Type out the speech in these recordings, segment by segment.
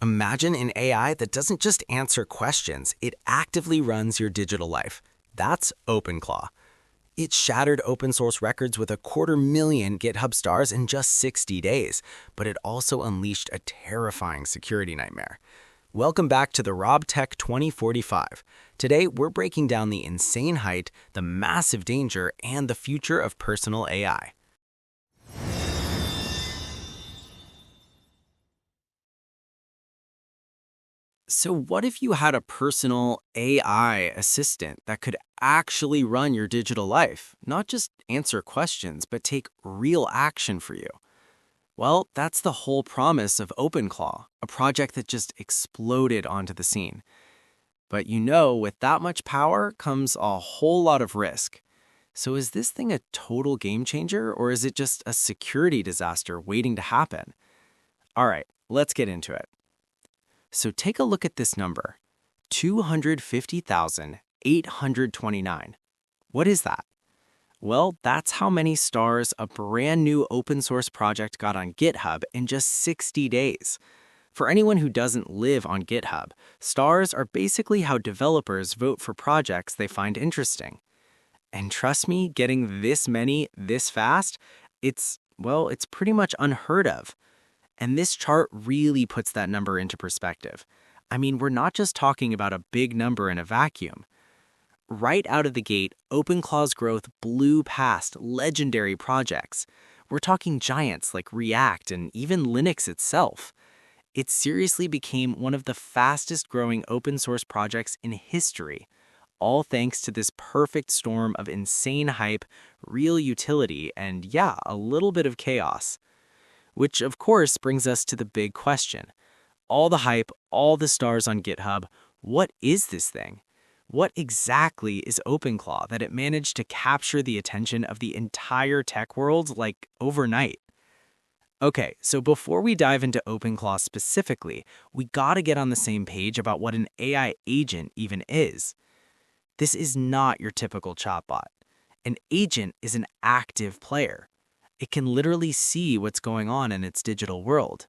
Imagine an AI that doesn't just answer questions, it actively runs your digital life. That's OpenClaw. It shattered open source records with 250,000 GitHub stars in just 60 days, but it also unleashed a terrifying security nightmare. Welcome back to the Rob Tech 2045. Today, we're breaking down the insane height, the massive danger, and the future of personal AI. So what if you had a personal AI assistant that could actually run your digital life, not just answer questions, but take real action for you? Well, that's the whole promise of OpenClaw, a project that just exploded onto the scene. But with that much power comes a whole lot of risk. So is this thing a total game changer, or is it just a security disaster waiting to happen? All right, let's get into it. So take a look at this number, 250,829. What is that? Well, that's how many stars a brand new open source project got on GitHub in just 60 days. For anyone who doesn't live on GitHub, stars are basically how developers vote for projects they find interesting. And trust me, getting this many this fast, it's pretty much unheard of. And this chart really puts that number into perspective. I mean, we're not just talking about a big number in a vacuum. Right out of the gate, OpenClaw's growth blew past legendary projects. We're talking giants like React and even Linux itself. It seriously became one of the fastest growing open source projects in history, all thanks to this perfect storm of insane hype, real utility, and a little bit of chaos. Which, of course, brings us to the big question. All the hype, all the stars on GitHub, what is this thing? What exactly is OpenClaw that it managed to capture the attention of the entire tech world like overnight? Okay, so before we dive into OpenClaw specifically, we gotta get on the same page about what an AI agent even is. This is not your typical chatbot. An agent is an active player. It can literally see what's going on in its digital world.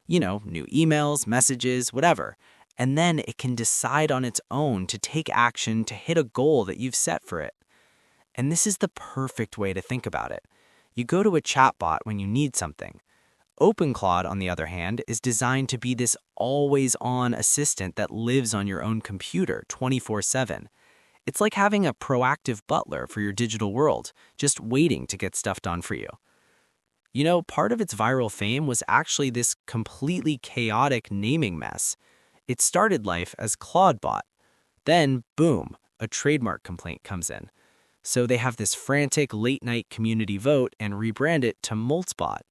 New emails, messages, whatever. And then it can decide on its own to take action to hit a goal that you've set for it. And this is the perfect way to think about it. You go to a chatbot when you need something. OpenClaw, on the other hand, is designed to be this always-on assistant that lives on your own computer 24/7. It's like having a proactive butler for your digital world, just waiting to get stuff done for you. Part of its viral fame was actually this completely chaotic naming mess. It started life as Claudebot. Then, boom, a trademark complaint comes in. So they have this frantic late-night community vote and rebrand it to Moltzbot.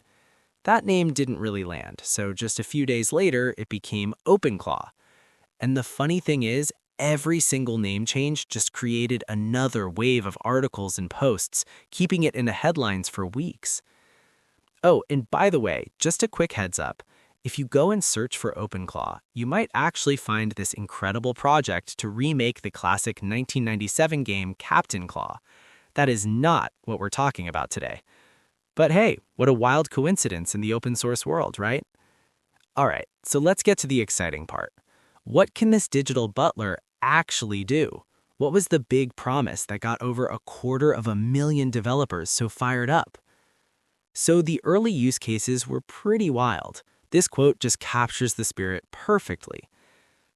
That name didn't really land, so just a few days later, it became OpenClaw. And the funny thing is, every single name change just created another wave of articles and posts, keeping it in the headlines for weeks. Oh, and by the way, just a quick heads up. If you go and search for OpenClaw, you might actually find this incredible project to remake the classic 1997 game Captain Claw. That is not what we're talking about today. But hey, what a wild coincidence in the open source world, right? All right, so let's get to the exciting part. What can this digital butler actually do? What was the big promise that got over 250,000 developers so fired up? So the early use cases were pretty wild. This quote just captures the spirit perfectly.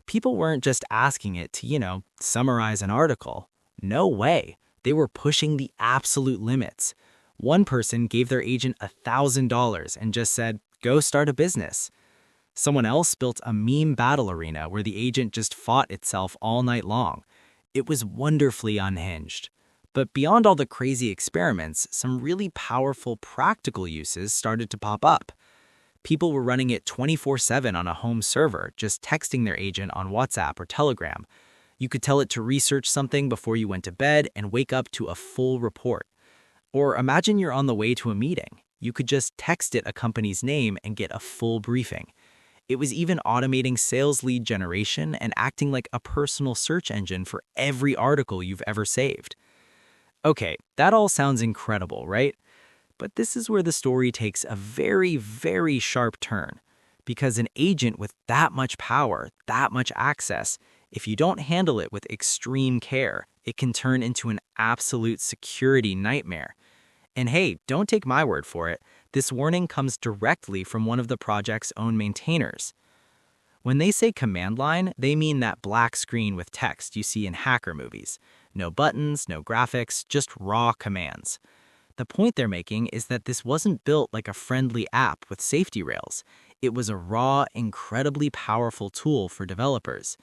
People weren't just asking it to, summarize an article. No way. They were pushing the absolute limits. One person gave their agent $1,000 and just said, go start a business. Someone else built a meme battle arena where the agent just fought itself all night long. It was wonderfully unhinged. But beyond all the crazy experiments, some really powerful practical uses started to pop up. People were running it 24/7 on a home server, just texting their agent on WhatsApp or Telegram. You could tell it to research something before you went to bed and wake up to a full report. Or imagine you're on the way to a meeting. You could just text it a company's name and get a full briefing. It was even automating sales lead generation and acting like a personal search engine for every article you've ever saved. Okay, that all sounds incredible, right? But this is where the story takes a very, very sharp turn. Because an agent with that much power, that much access, if you don't handle it with extreme care, it can turn into an absolute security nightmare. And hey, don't take my word for it. This warning comes directly from one of the project's own maintainers. When they say command line, they mean that black screen with text you see in hacker movies. No buttons, no graphics, just raw commands. The point they're making is that this wasn't built like a friendly app with safety rails. It was a raw, incredibly powerful tool for developers.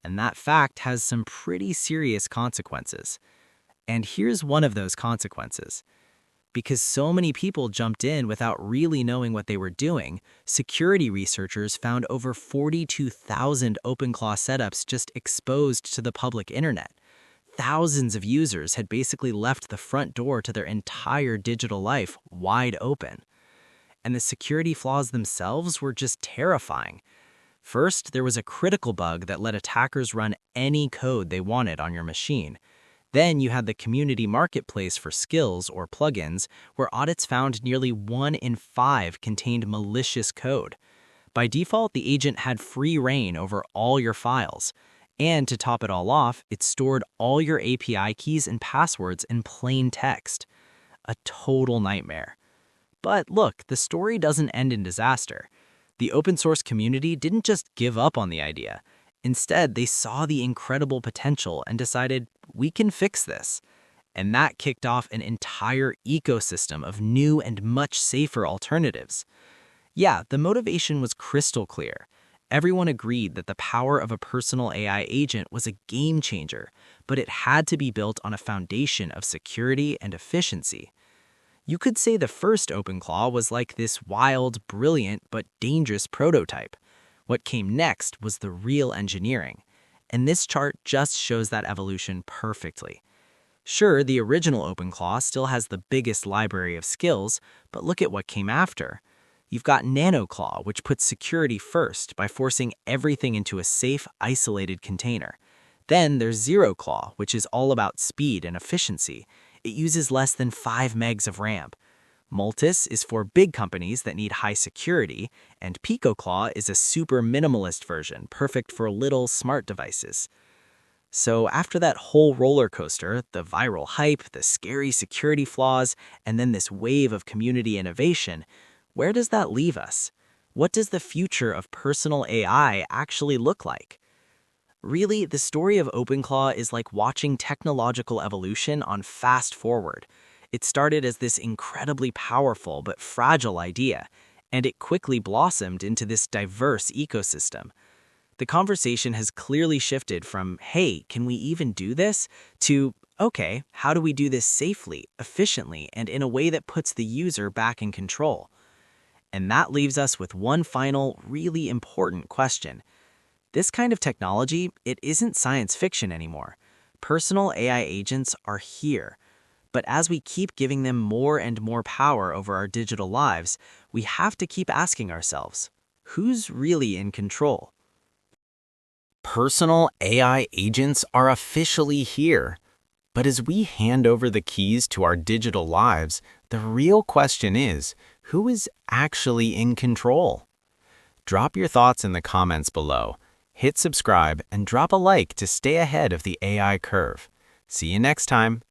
And that fact has some pretty serious consequences. And here's one of those consequences. Because so many people jumped in without really knowing what they were doing, security researchers found over 42,000 OpenClaw setups just exposed to the public internet. Thousands of users had basically left the front door to their entire digital life wide open. And the security flaws themselves were just terrifying. First, there was a critical bug that let attackers run any code they wanted on your machine. Then you had the community marketplace for skills or plugins, where audits found nearly 1 in 5 contained malicious code. By default, the agent had free reign over all your files. And to top it all off, it stored all your API keys and passwords in plain text. A total nightmare. But look, the story doesn't end in disaster. The open source community didn't just give up on the idea. Instead, they saw the incredible potential and decided, we can fix this. And that kicked off an entire ecosystem of new and much safer alternatives. Yeah, the motivation was crystal clear. Everyone agreed that the power of a personal AI agent was a game changer, but it had to be built on a foundation of security and efficiency. You could say the first OpenClaw was like this wild, brilliant, but dangerous prototype. What came next was the real engineering, and this chart just shows that evolution perfectly. Sure, the original OpenClaw still has the biggest library of skills, but look at what came after. You've got Nano-claw, which puts security first by forcing everything into a safe, isolated container. Then there's Zero-claw, which is all about speed and efficiency. It uses less than 5 megs of RAM. Multis is for big companies that need high security, and Pico-claw is a super minimalist version, perfect for little smart devices. So after that whole roller coaster, the viral hype, the scary security flaws, and then this wave of community innovation, where does that leave us? What does the future of personal AI actually look like? Really, the story of OpenClaw is like watching technological evolution on fast forward. It started as this incredibly powerful but fragile idea, and it quickly blossomed into this diverse ecosystem. The conversation has clearly shifted from, hey, can we even do this? To, okay, how do we do this safely, efficiently, and in a way that puts the user back in control? And that leaves us with one final, really important question. This kind of technology, it isn't science fiction anymore. Personal AI agents are here. But as we keep giving them more and more power over our digital lives, we have to keep asking ourselves, who's really in control? Personal AI agents are officially here. But as we hand over the keys to our digital lives, the real question is, who is actually in control? Drop your thoughts in the comments below. Hit subscribe and drop a like to stay ahead of the AI curve. See you next time.